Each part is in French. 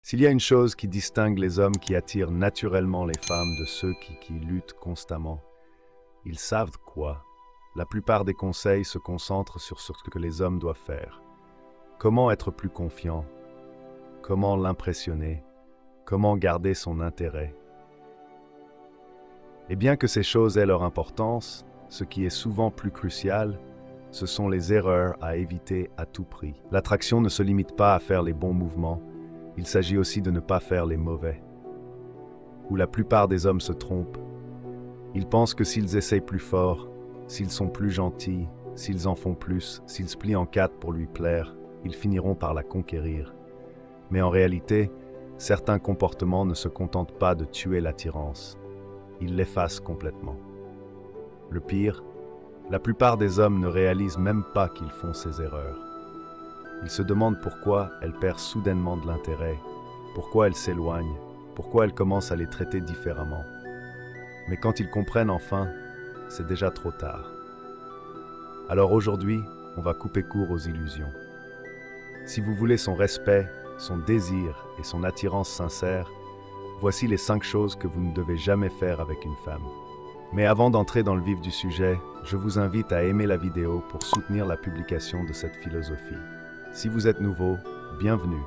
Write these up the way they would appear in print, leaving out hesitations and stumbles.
S'il y a une chose qui distingue les hommes qui attirent naturellement les femmes de ceux qui luttent constamment, ils savent quoi. La plupart des conseils se concentrent sur ce que les hommes doivent faire. Comment être plus confiant? Comment l'impressionner? Comment garder son intérêt? Et bien que ces choses aient leur importance, ce qui est souvent plus crucial, ce sont les erreurs à éviter à tout prix. L'attraction ne se limite pas à faire les bons mouvements, il s'agit aussi de ne pas faire les mauvais. Où la plupart des hommes se trompent, ils pensent que s'ils essayent plus fort, s'ils sont plus gentils, s'ils en font plus, s'ils se plient en quatre pour lui plaire, ils finiront par la conquérir. Mais en réalité, certains comportements ne se contentent pas de tuer l'attirance, ils l'effacent complètement. Le pire, la plupart des hommes ne réalisent même pas qu'ils font ces erreurs. Ils se demandent pourquoi elle perd soudainement de l'intérêt, pourquoi elle s'éloigne, pourquoi elle commence à les traiter différemment. Mais quand ils comprennent enfin, c'est déjà trop tard. Alors aujourd'hui, on va couper court aux illusions. Si vous voulez son respect, son désir et son attirance sincère, voici les 5 choses que vous ne devez jamais faire avec une femme. Mais avant d'entrer dans le vif du sujet, je vous invite à aimer la vidéo pour soutenir la publication de cette philosophie. Si vous êtes nouveau, bienvenue.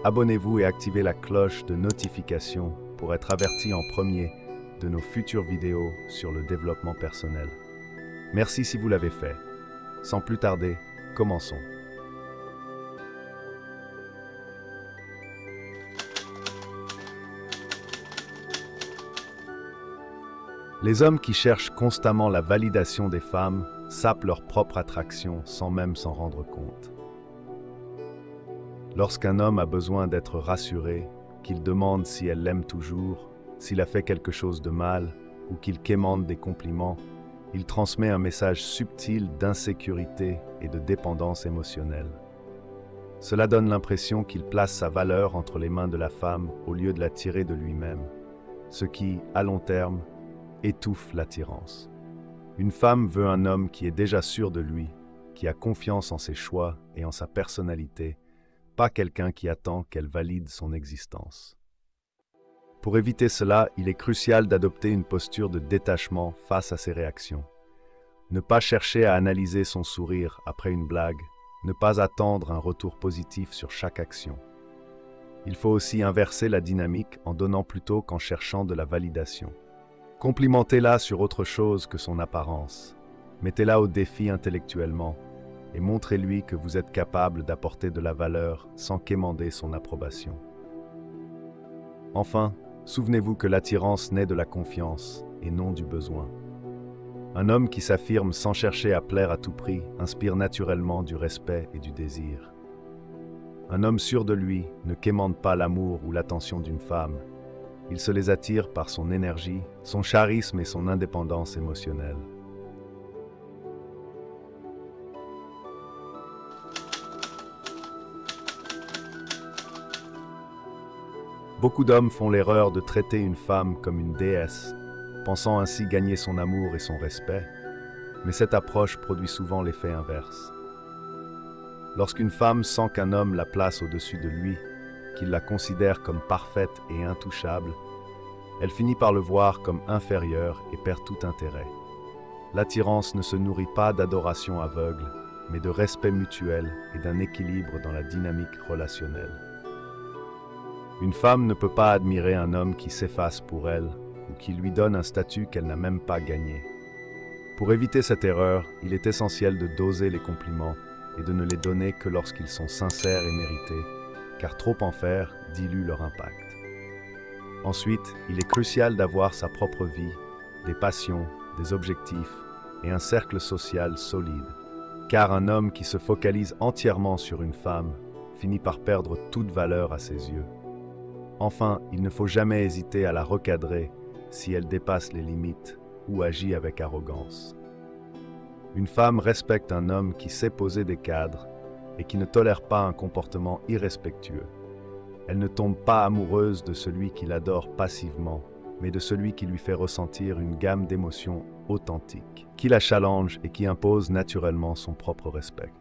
Abonnez-vous et activez la cloche de notification pour être averti en premier de nos futures vidéos sur le développement personnel. Merci si vous l'avez fait. Sans plus tarder, commençons. Les hommes qui cherchent constamment la validation des femmes sapent leur propre attraction sans même s'en rendre compte. Lorsqu'un homme a besoin d'être rassuré, qu'il demande si elle l'aime toujours, s'il a fait quelque chose de mal ou qu'il quémande des compliments, il transmet un message subtil d'insécurité et de dépendance émotionnelle. Cela donne l'impression qu'il place sa valeur entre les mains de la femme au lieu de la tirer de lui-même, ce qui, à long terme, étouffe l'attirance. Une femme veut un homme qui est déjà sûr de lui, qui a confiance en ses choix et en sa personnalité, pas quelqu'un qui attend qu'elle valide son existence. Pour éviter cela, il est crucial d'adopter une posture de détachement face à ses réactions. Ne pas chercher à analyser son sourire après une blague, ne pas attendre un retour positif sur chaque action. Il faut aussi inverser la dynamique en donnant plutôt qu'en cherchant de la validation. Complimentez-la sur autre chose que son apparence. Mettez-la au défi intellectuellement et montrez-lui que vous êtes capable d'apporter de la valeur sans quémander son approbation. Enfin, souvenez-vous que l'attirance naît de la confiance et non du besoin. Un homme qui s'affirme sans chercher à plaire à tout prix inspire naturellement du respect et du désir. Un homme sûr de lui ne quémande pas l'amour ou l'attention d'une femme. Il se les attire par son énergie, son charisme et son indépendance émotionnelle. Beaucoup d'hommes font l'erreur de traiter une femme comme une déesse, pensant ainsi gagner son amour et son respect, mais cette approche produit souvent l'effet inverse. Lorsqu'une femme sent qu'un homme la place au-dessus de lui, qu'il la considère comme parfaite et intouchable, elle finit par le voir comme inférieur et perd tout intérêt. L'attirance ne se nourrit pas d'adoration aveugle, mais de respect mutuel et d'un équilibre dans la dynamique relationnelle. Une femme ne peut pas admirer un homme qui s'efface pour elle ou qui lui donne un statut qu'elle n'a même pas gagné. Pour éviter cette erreur, il est essentiel de doser les compliments et de ne les donner que lorsqu'ils sont sincères et mérités, car trop en faire dilue leur impact. Ensuite, il est crucial d'avoir sa propre vie, des passions, des objectifs et un cercle social solide, car un homme qui se focalise entièrement sur une femme finit par perdre toute valeur à ses yeux. Enfin, il ne faut jamais hésiter à la recadrer si elle dépasse les limites ou agit avec arrogance. Une femme respecte un homme qui sait poser des cadres et qui ne tolère pas un comportement irrespectueux. Elle ne tombe pas amoureuse de celui qui l'adore passivement, mais de celui qui lui fait ressentir une gamme d'émotions authentiques, qui la challenge et qui impose naturellement son propre respect.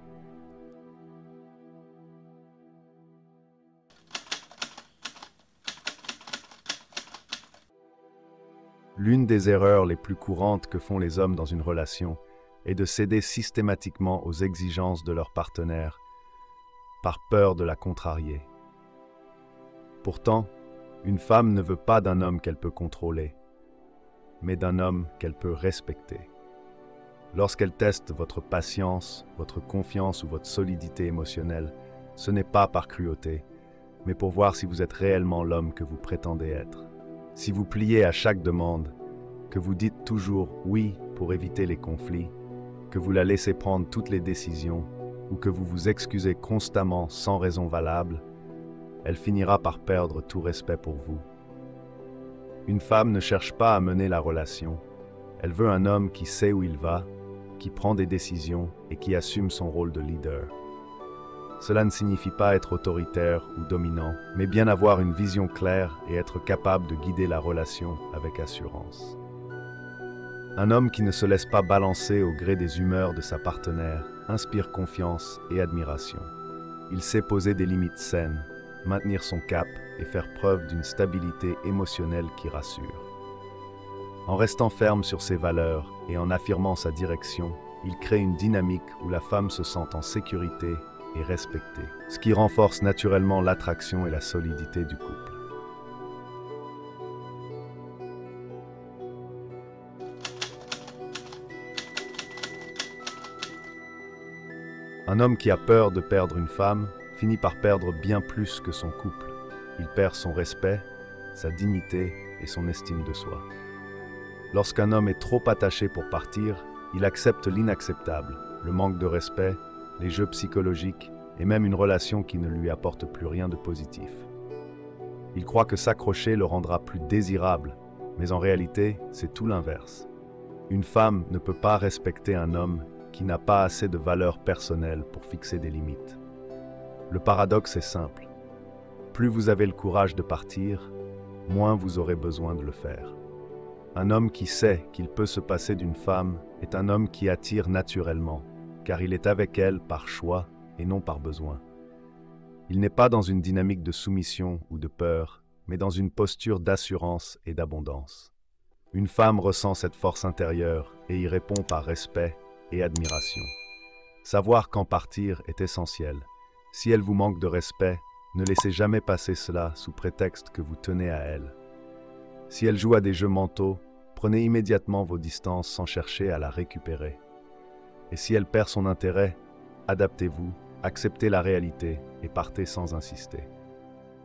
L'une des erreurs les plus courantes que font les hommes dans une relation est de céder systématiquement aux exigences de leur partenaire, par peur de la contrarier. Pourtant, une femme ne veut pas d'un homme qu'elle peut contrôler, mais d'un homme qu'elle peut respecter. Lorsqu'elle teste votre patience, votre confiance ou votre solidité émotionnelle, ce n'est pas par cruauté, mais pour voir si vous êtes réellement l'homme que vous prétendez être. Si vous pliez à chaque demande, que vous dites toujours oui pour éviter les conflits, que vous la laissez prendre toutes les décisions, ou que vous vous excusez constamment sans raison valable, elle finira par perdre tout respect pour vous. Une femme ne cherche pas à mener la relation, elle veut un homme qui sait où il va, qui prend des décisions et qui assume son rôle de leader. Cela ne signifie pas être autoritaire ou dominant, mais bien avoir une vision claire et être capable de guider la relation avec assurance. Un homme qui ne se laisse pas balancer au gré des humeurs de sa partenaire inspire confiance et admiration. Il sait poser des limites saines, maintenir son cap et faire preuve d'une stabilité émotionnelle qui rassure. En restant ferme sur ses valeurs et en affirmant sa direction, il crée une dynamique où la femme se sent en sécurité et respectée, ce qui renforce naturellement l'attraction et la solidité du couple. Un homme qui a peur de perdre une femme finit par perdre bien plus que son couple. Il perd son respect, sa dignité et son estime de soi. Lorsqu'un homme est trop attaché pour partir, il accepte l'inacceptable, le manque de respect, les jeux psychologiques et même une relation qui ne lui apporte plus rien de positif. Il croit que s'accrocher le rendra plus désirable, mais en réalité, c'est tout l'inverse. Une femme ne peut pas respecter un homme qui n'a pas assez de valeur personnelle pour fixer des limites. Le paradoxe est simple. Plus vous avez le courage de partir, moins vous aurez besoin de le faire. Un homme qui sait qu'il peut se passer d'une femme est un homme qui attire naturellement, car il est avec elle par choix et non par besoin. Il n'est pas dans une dynamique de soumission ou de peur, mais dans une posture d'assurance et d'abondance. Une femme ressent cette force intérieure et y répond par respect et admiration. Savoir quand partir est essentiel. Si elle vous manque de respect, ne laissez jamais passer cela sous prétexte que vous tenez à elle. Si elle joue à des jeux mentaux, prenez immédiatement vos distances sans chercher à la récupérer. Et si elle perd son intérêt, adaptez-vous, acceptez la réalité et partez sans insister.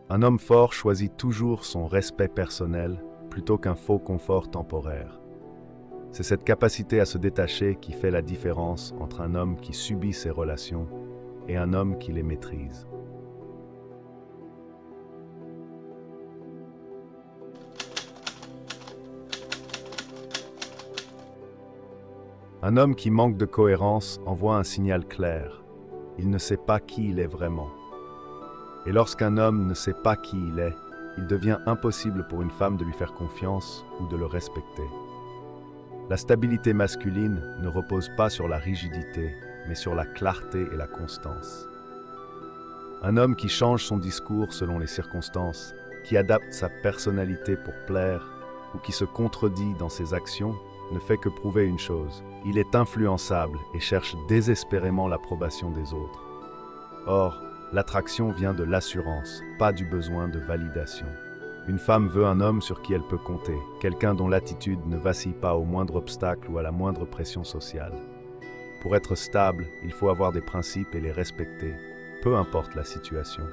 Un homme fort choisit toujours son respect personnel plutôt qu'un faux confort temporaire. C'est cette capacité à se détacher qui fait la différence entre un homme qui subit ses relations et un homme qui les maîtrise. Un homme qui manque de cohérence envoie un signal clair. Il ne sait pas qui il est vraiment. Et lorsqu'un homme ne sait pas qui il devient impossible pour une femme de lui faire confiance ou de le respecter. La stabilité masculine ne repose pas sur la rigidité, mais sur la clarté et la constance. Un homme qui change son discours selon les circonstances, qui adapte sa personnalité pour plaire ou qui se contredit dans ses actions, ne fait que prouver une chose. Il est influençable et cherche désespérément l'approbation des autres. Or, l'attraction vient de l'assurance, pas du besoin de validation. Une femme veut un homme sur qui elle peut compter, quelqu'un dont l'attitude ne vacille pas au moindre obstacle ou à la moindre pression sociale. Pour être stable, il faut avoir des principes et les respecter, peu importe la situation.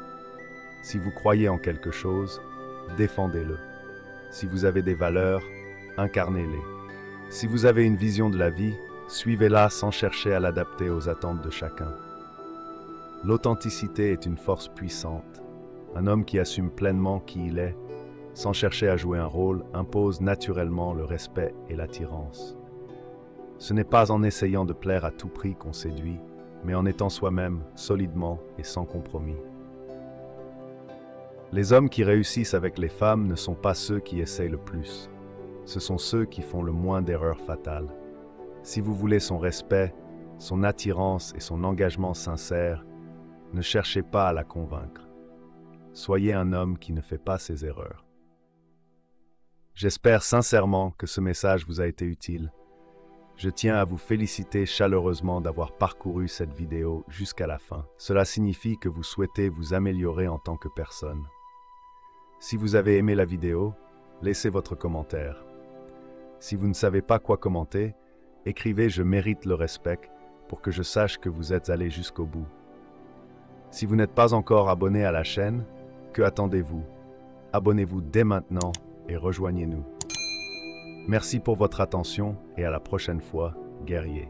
Si vous croyez en quelque chose, défendez-le. Si vous avez des valeurs, incarnez-les. Si vous avez une vision de la vie, suivez-la sans chercher à l'adapter aux attentes de chacun. L'authenticité est une force puissante. Un homme qui assume pleinement qui il est, sans chercher à jouer un rôle, impose naturellement le respect et l'attirance. Ce n'est pas en essayant de plaire à tout prix qu'on séduit, mais en étant soi-même, solidement et sans compromis. Les hommes qui réussissent avec les femmes ne sont pas ceux qui essayent le plus. Ce sont ceux qui font le moins d'erreurs fatales. Si vous voulez son respect, son attirance et son engagement sincère, ne cherchez pas à la convaincre. Soyez un homme qui ne fait pas ses erreurs. J'espère sincèrement que ce message vous a été utile. Je tiens à vous féliciter chaleureusement d'avoir parcouru cette vidéo jusqu'à la fin. Cela signifie que vous souhaitez vous améliorer en tant que personne. Si vous avez aimé la vidéo, laissez votre commentaire. Si vous ne savez pas quoi commenter, écrivez « Je mérite le respect » pour que je sache que vous êtes allé jusqu'au bout. Si vous n'êtes pas encore abonné à la chaîne, que attendez-vous? Abonnez-vous dès maintenant et rejoignez-nous. Merci pour votre attention et à la prochaine fois, guerriers.